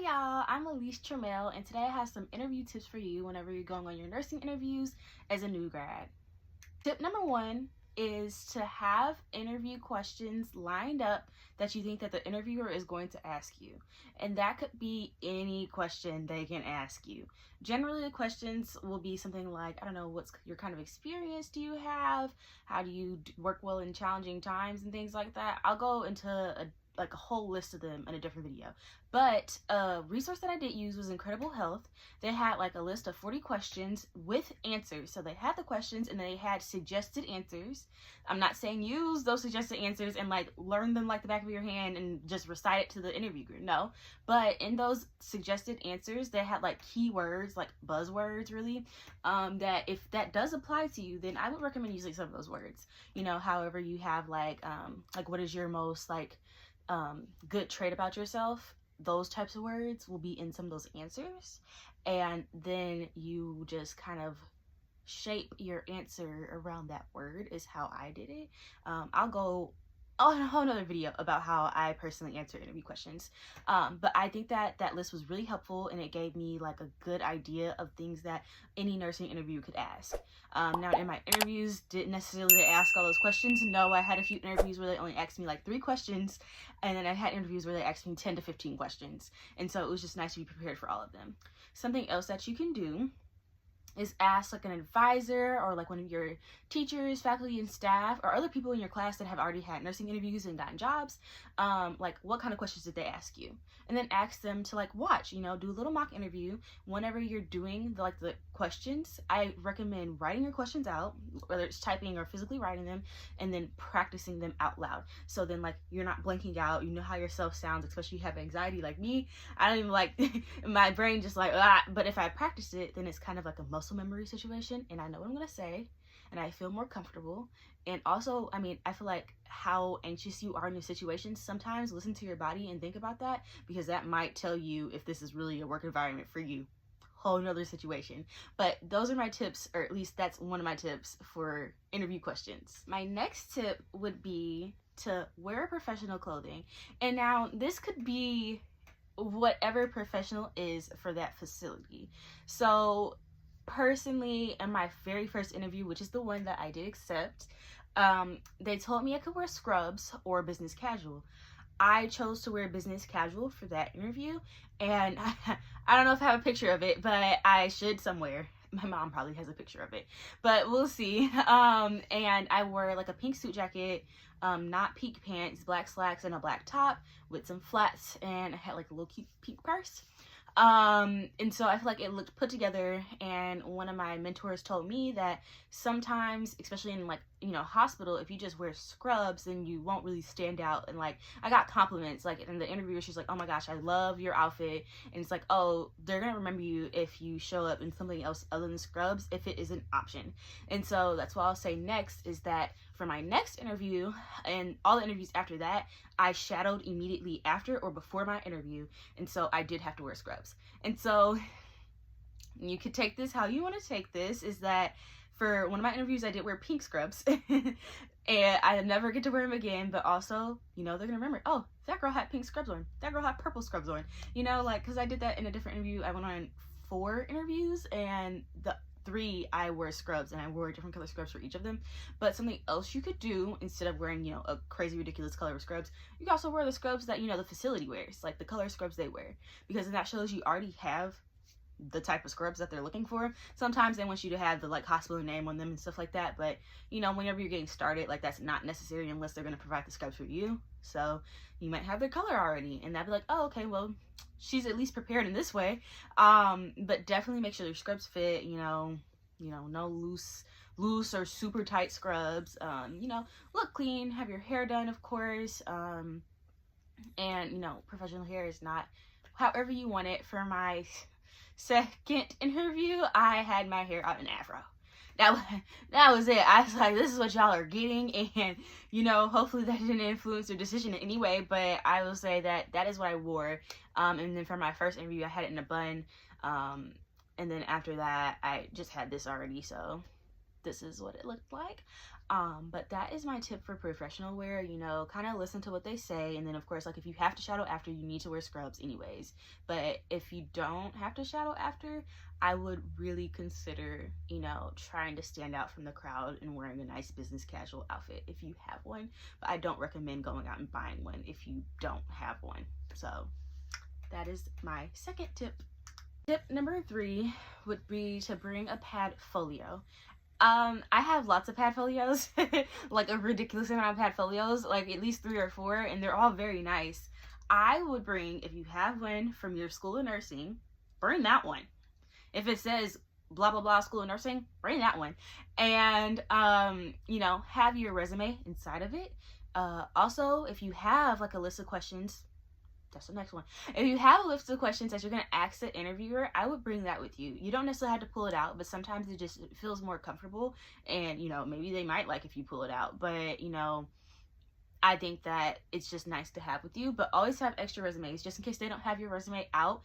Hi y'all, I'm Elise Trammell, and today I have some interview tips for you whenever you're going on your nursing interviews as a new grad. Tip number one is to have interview questions lined up that you think that the interviewer is going to ask you. And that could be any question they can ask you. Generally, the questions will be something like, I don't know, what's your kind of experience do you have? How do you work well in challenging times and things like that? I'll go into a whole list of them in a different video. But a resource that I did use was Incredible Health. They had like a list of 40 questions with answers. So they had the questions and they had suggested answers. I'm not saying use those suggested answers and like learn them like the back of your hand and just recite it to the interview group. No. But in those suggested answers, they had like keywords, like buzzwords really, that if that does apply to you, then I would recommend using some of those words. You know, however you have like what is your most good trait about yourself, those types of words will be in some of those answers, and then you just kind of shape your answer around that word is how I did it. I'll go on a whole nother video about how I personally answer interview questions, but I think that that list was really helpful and it gave me like a good idea of things that any nursing interview could ask. Now in my interviews, didn't necessarily ask all those questions. No, I had a few interviews where they only asked me like 3 questions, and then I had interviews where they asked me 10 to 15 questions, and so it was just nice to be prepared for all of them. Something else that you can do is ask like an advisor or like one of your teachers, faculty, and staff, or other people in your class that have already had nursing interviews and gotten jobs, like what kind of questions did they ask you, and then ask them to like watch, you know, do a little mock interview whenever you're doing the questions. I recommend writing your questions out, whether it's typing or physically writing them, and then practicing them out loud. So then like you're not blanking out, you know how yourself sounds, especially if you have anxiety like me. I don't even like my brain just like but if I practice it, then it's kind of like a muscle memory situation, and I know what I'm gonna say and I feel more comfortable. And also, I mean, I feel like how anxious you are in your situations, sometimes listen to your body and think about that, because that might tell you if this is really a work environment for you. Whole nother situation. But those are my tips, or at least that's one of my tips for interview questions. My next tip would be to wear professional clothing. And now this could be whatever professional is for that facility. So personally, in my very first interview, which is the one that I did accept, they told me I could wear scrubs or business casual. I chose to wear business casual for that interview, and I don't know if I have a picture of it, but I should somewhere. My mom probably has a picture of it, but we'll see. And I wore like a pink suit jacket, not pink pants, black slacks, and a black top with some flats, and I had like a little cute pink purse. And so I feel like it looked put together, and one of my mentors told me that sometimes, especially in like, you know, hospital, if you just wear scrubs, then you won't really stand out. And like, I got compliments, like in the interview, she's like, oh my gosh, I love your outfit. And it's like, oh, they're gonna remember you if you show up in something else other than scrubs, if it is an option. And so that's what I'll say next, is that for my next interview and all the interviews after that, I shadowed immediately after or before my interview, and so I did have to wear scrubs. And so you could take this how you want to take this, is that for one of my interviews I did wear pink scrubs and I never get to wear them again, but also, you know, they're gonna remember, oh, that girl had pink scrubs on, that girl had purple scrubs on, you know, like, because I did that in a different interview. I went on 4 interviews, and the 3 I wore scrubs, and I wore different color scrubs for each of them. But something else you could do, instead of wearing, you know, a crazy ridiculous color of scrubs, you can also wear the scrubs that, you know, the facility wears, like the color scrubs they wear, because then that shows you already have the type of scrubs that they're looking for. Sometimes they want you to have the like hospital name on them and stuff like that, but you know, whenever you're getting started, like that's not necessary unless they're going to provide the scrubs for you. So you might have their color already, and that'd be like, oh, okay, well, she's at least prepared in this way. But definitely make sure your scrubs fit, you know, no loose or super tight scrubs. You know, look clean, have your hair done, of course. And you know, professional hair is not however you want it. For my second interview, I had my hair out in afro. That was it. I was like, this is what y'all are getting, and you know, hopefully that didn't influence your decision in any way, but I will say that that is what I wore. And then for my first interview, I had it in a bun, and then after that I just had this already. So this is what it looked like. But that is my tip for professional wear. You know, kind of listen to what they say, and then of course, like if you have to shadow after, you need to wear scrubs anyways. But if you don't have to shadow after, I would really consider, you know, trying to stand out from the crowd and wearing a nice business casual outfit if you have one. But I don't recommend going out and buying one if you don't have one. So that is my second tip. Tip number 3 would be to bring a pad folio. I have lots of pad folios, like a ridiculous amount of pad folios, like at least 3 or 4, and they're all very nice. I would bring, if you have one from your school of nursing, bring that one. If it says blah blah blah school of nursing, bring that one. And you know, have your resume inside of it. Also, if you have like a list of questions, that's the next one. If you have a list of questions that you're going to ask the interviewer, I would bring that with you. You don't necessarily have to pull it out, but sometimes it just feels more comfortable, and you know, maybe they might like if you pull it out, but you know, I think that it's just nice to have with you. But always have extra resumes just in case they don't have your resume out.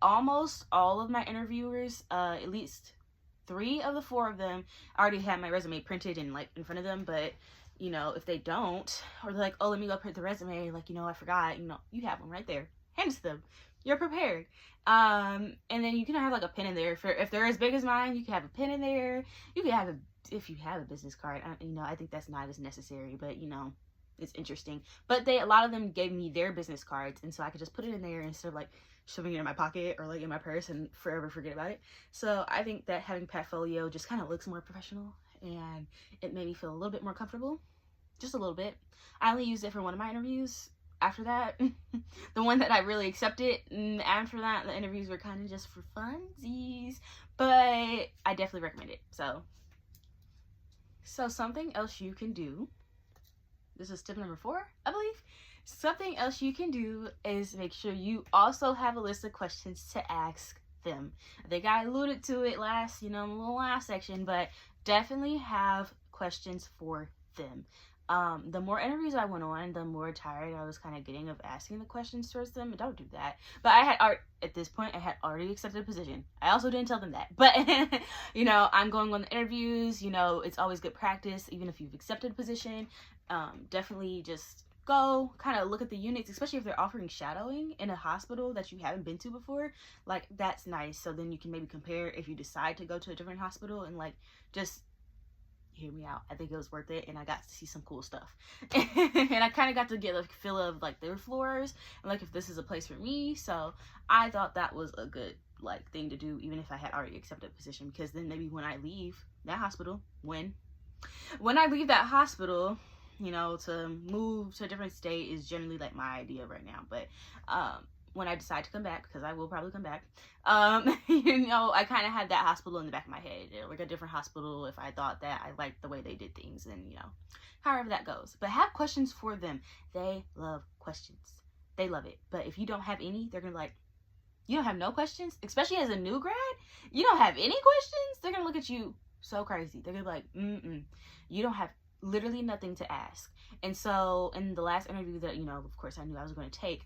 Almost all of my interviewers, at least 3 of the 4 of them, already had my resume printed and like in front of them. But you know, if they don't, or they're like, oh, let me go print the resume, like, you know, I forgot, you know, you have them right there, hand it to them, you're prepared. And then you can have like a pen in there. If they're as big as mine, you can have a pen in there. You can have if you have a business card, you know, I think that's not as necessary, but you know, it's interesting. But a lot of them gave me their business cards, and so I could just put it in there instead of like shoving it in my pocket or like in my purse and forever forget about it. So I think that having Padfolio just kind of looks more professional, and it made me feel a little bit more comfortable, just a little bit. I only used it for one of my interviews. After that, the one that I really accepted, after that, the interviews were kind of just for funsies, but I definitely recommend it. So something else you can do, this is tip number 4, I believe. Something else you can do is make sure you also have a list of questions to ask them. I think I alluded to it last, you know, in the little last section, but definitely have questions for them. The more interviews I went on, the more tired I was kind of getting of asking the questions towards them. Don't do that. But at this point, I had already accepted a position. I also didn't tell them that. But, you know, I'm going on the interviews. You know, it's always good practice, even if you've accepted a position. Definitely just go kind of look at the units, especially if they're offering shadowing in a hospital that you haven't been to before. Like, that's nice. So then you can maybe compare if you decide to go to a different hospital, and like, just hear me out. I think it was worth it, and I got to see some cool stuff. And I kind of got to get a feel of like their floors and like if this is a place for me. So I thought that was a good like thing to do, even if I had already accepted a position, because then maybe when I leave that hospital, when I leave that hospital, you know, to move to a different state is generally like my idea right now. But when I decide to come back, because I will probably come back, you know, I kind of had that hospital in the back of my head, like a different hospital if I thought that I liked the way they did things, and you know, however that goes. But have questions for them. They love questions. They love it. But if you don't have any, they're gonna be like, you don't have no questions? Especially as a new grad, you don't have any questions? They're gonna look at you so crazy. They're gonna be like, you don't have literally nothing to ask. And so in the last interview that, you know, of course I knew I was going to take,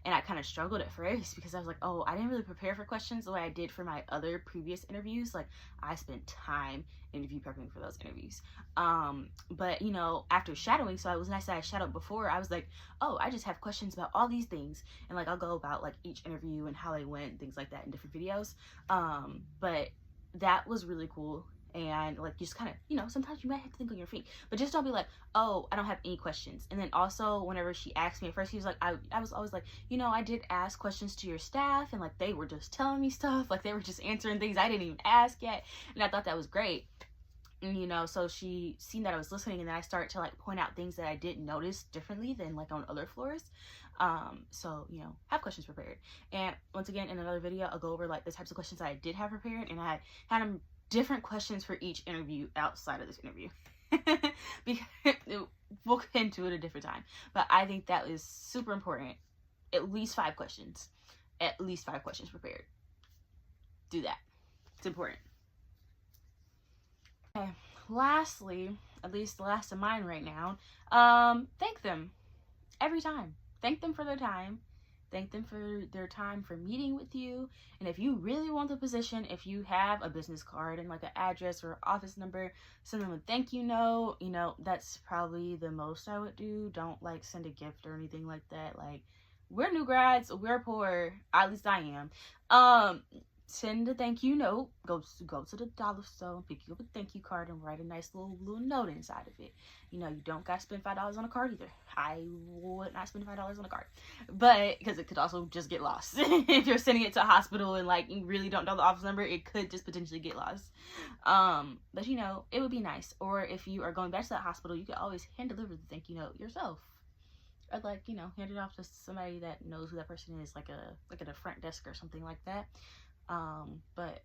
and I kind of struggled at first because I was like, oh, I didn't really prepare for questions the way I did for my other previous interviews. Like, I spent time interview prepping for those interviews. But, you know, after shadowing, so it was nice that I shadowed before, I was like, oh, I just have questions about all these things. And, like, I'll go about, like, each interview and how they went, things like that in different videos. But that was really cool. And like, just kind of, you know, sometimes you might have to think on your feet, but just don't be like, oh, I don't have any questions. And then also, whenever she asked me at first, she was like, I was always like, you know, I did ask questions to your staff, and like they were just telling me stuff, like they were just answering things I didn't even ask yet. And I thought that was great. And, you know, so she seen that I was listening, and then I started to like point out things that I didn't notice differently than like on other floors. So, you know, have questions prepared. And once again, in another video, I'll go over like the types of questions I did have prepared, and I had them different questions for each interview outside of this interview. Because we'll get into it a different time. But I think that is super important. At least 5 questions. At least 5 questions prepared. Do that. It's important. Okay. Lastly, at least the last of mine right now, thank them every time. Thank them for their time. Thank them for their time for meeting with you. And if you really want the position, if you have a business card and like an address or office number, send them a thank you note. You know, that's probably the most I would do. Don't like send a gift or anything like that. Like, we're new grads, we're poor, at least I am. Send a thank you note. Go to the dollar store, pick you up a thank you card, and write a nice little note inside of it. You know, you don't gotta spend $5 on a card either. I would not spend $5 on a card, but because it could also just get lost. If you're sending it to a hospital and like you really don't know the office number, it could just potentially get lost. But you know, it would be nice. Or if you are going back to that hospital, you could always hand deliver the thank you note yourself. Or like, you know, hand it off to somebody that knows who that person is, like at a front desk or something like that. But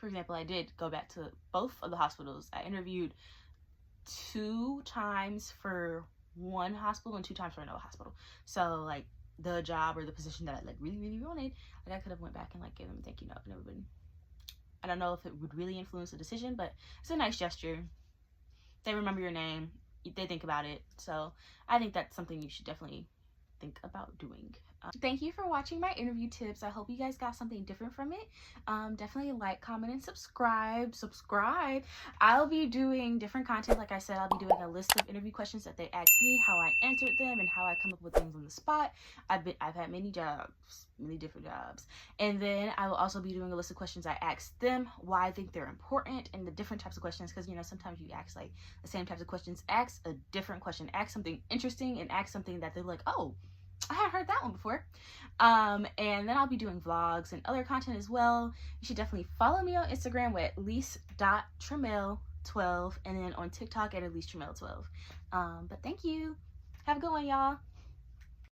for example, I did go back to both of the hospitals. I interviewed 2 times for one hospital and 2 times for another hospital. So like the job or the position that I like really wanted, like I could have went back and like gave them a thank you note, and it would have been, I don't know if it would really influence the decision, but it's a nice gesture. They remember your name, they think about it. So I think that's something you should definitely think about doing. Thank you for watching my interview tips. I hope you guys got something different from it. Definitely like, comment, and subscribe. I'll be doing different content. Like I said, I'll be doing a list of interview questions that they asked me, how I answered them, and how I come up with things on the spot. I've had many different jobs. And then I will also be doing a list of questions I asked them, why I think they're important, and the different types of questions, because you know, sometimes you ask like the same types of questions. Ask a different question, ask something interesting, and ask something that they're like, oh, I hadn't heard that one before. And then I'll be doing vlogs and other content as well. You should definitely follow me on Instagram with elise.tramel12, and then on TikTok at elise.tramel12. But thank you. Have a good one, y'all.